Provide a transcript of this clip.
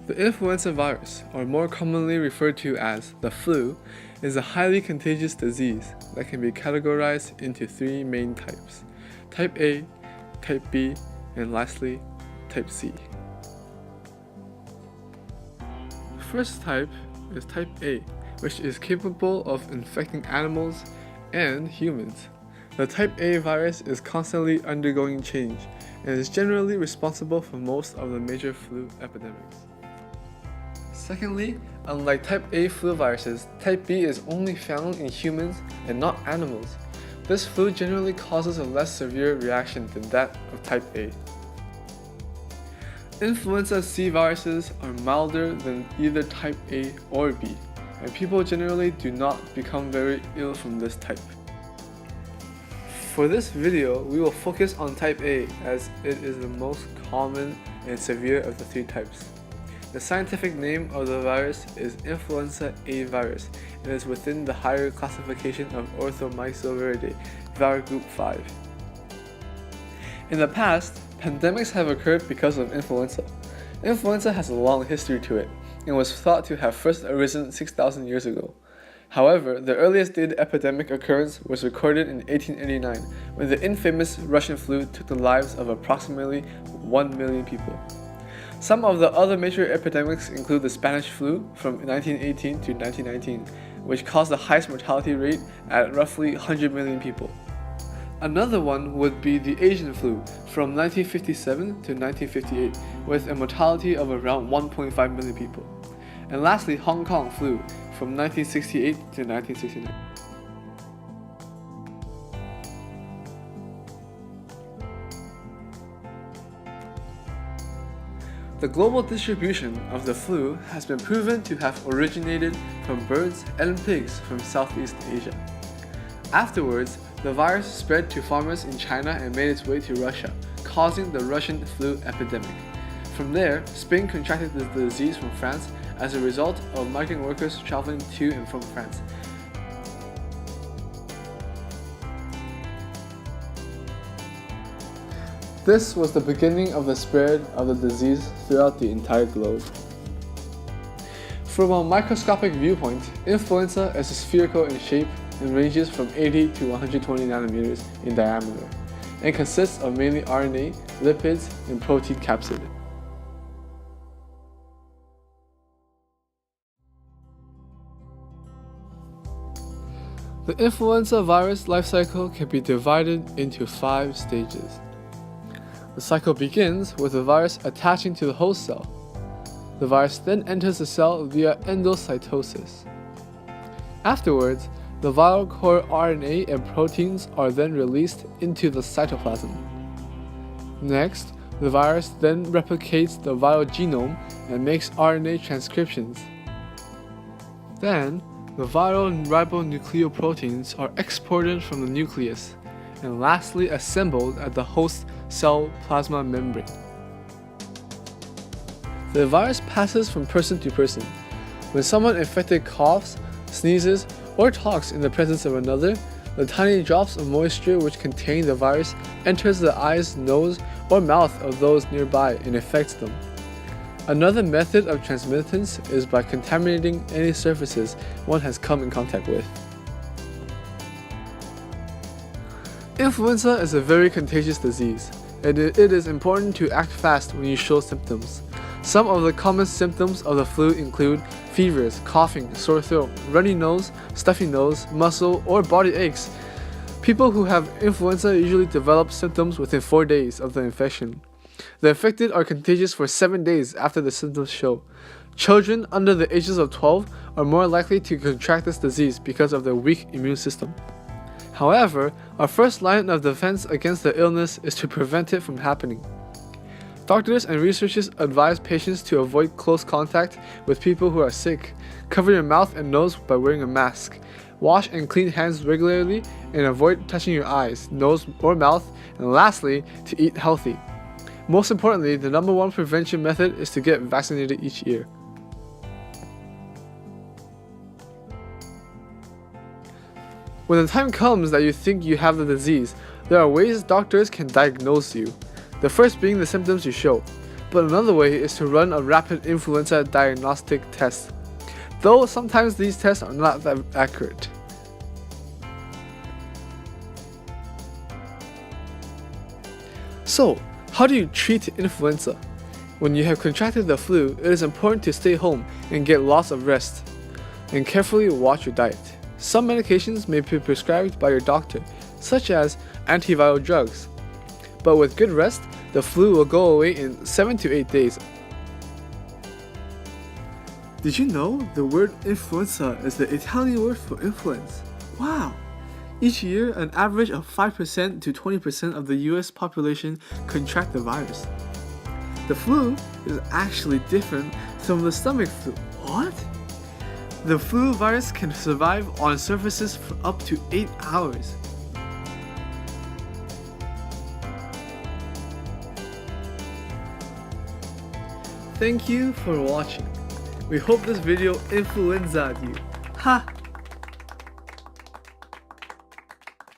The influenza virus, or more commonly referred to as the flu, is a highly contagious disease that can be categorized into three main types: Type A, Type B, and lastly, Type C. The first type is Type A, which is capable of infecting animals and humans. The Type A virus is constantly undergoing change and is generally responsible for most of the major flu epidemics. Secondly, unlike Type A flu viruses, Type B is only found in humans and not animals. This flu generally causes a less severe reaction than that of Type A. Influenza C viruses are milder than either Type A or B, and people generally do not become very ill from this type. For this video, we will focus on Type A as it is the most common and severe of the three types. The scientific name of the virus is Influenza A virus and is within the higher classification of Orthomyxoviridae, viral group 5. In the past, pandemics have occurred because of influenza. Influenza has a long history to it and was thought to have first arisen 6,000 years ago. However, the earliest dated epidemic occurrence was recorded in 1889 when the infamous Russian flu took the lives of approximately 1 million people. Some of the other major epidemics include the Spanish flu from 1918 to 1919, which caused the highest mortality rate at roughly 100 million people. Another one would be the Asian flu from 1957 to 1958, with a mortality of around 1.5 million people. And lastly, Hong Kong flu from 1968 to 1969. The global distribution of the flu has been proven to have originated from birds and pigs from Southeast Asia. Afterwards, the virus spread to farmers in China and made its way to Russia, causing the Russian flu epidemic. From there, Spain contracted the disease from France as a result of migrant workers traveling to and from France. This was the beginning of the spread of the disease throughout the entire globe. From a microscopic viewpoint, influenza is spherical in shape and ranges from 80 to 120 nanometers in diameter, and consists of mainly RNA, lipids, and protein capsid. The influenza virus life cycle can be divided into 5 stages. The cycle begins with the virus attaching to the host cell. The virus then enters the cell via endocytosis. Afterwards, the viral core RNA and proteins are then released into the cytoplasm. Next, the virus then replicates the viral genome and makes RNA transcriptions. Then, the viral ribonucleoproteins are exported from the nucleus and lastly assembled at the host cell plasma membrane. The virus passes from person to person. When someone infected coughs, sneezes, or talks in the presence of another, the tiny drops of moisture which contain the virus enters the eyes, nose, or mouth of those nearby and infects them. Another method of transmittance is by contaminating any surfaces one has come in contact with. Influenza is a very contagious disease, and it is important to act fast when you show symptoms. Some of the common symptoms of the flu include fevers, coughing, sore throat, runny nose, stuffy nose, muscle, or body aches. People who have influenza usually develop symptoms within 4 days of the infection. The infected are contagious for 7 days after the symptoms show. Children under the ages of 12 are more likely to contract this disease because of their weak immune system. However, our first line of defense against the illness is to prevent it from happening. Doctors and researchers advise patients to avoid close contact with people who are sick, cover your mouth and nose by wearing a mask, wash and clean hands regularly, and avoid touching your eyes, nose, or mouth, and lastly, to eat healthy. Most importantly, the number one prevention method is to get vaccinated each year. When the time comes that you think you have the disease, there are ways doctors can diagnose you. The first being the symptoms you show. But another way is to run a rapid influenza diagnostic test, though sometimes these tests are not that accurate. So, how do you treat influenza? When you have contracted the flu, it is important to stay home and get lots of rest, and carefully watch your diet. Some medications may be prescribed by your doctor, such as antiviral drugs. But with good rest, the flu will go away in 7 to 8 days. Did you know the word influenza is the Italian word for influence? Wow! Each year, an average of 5% to 20% of the US population contract the virus. The flu is actually different from the stomach flu. What? The flu virus can survive on surfaces for up to 8 hours. Thank you for watching. We hope this video influenza'd you. Ha!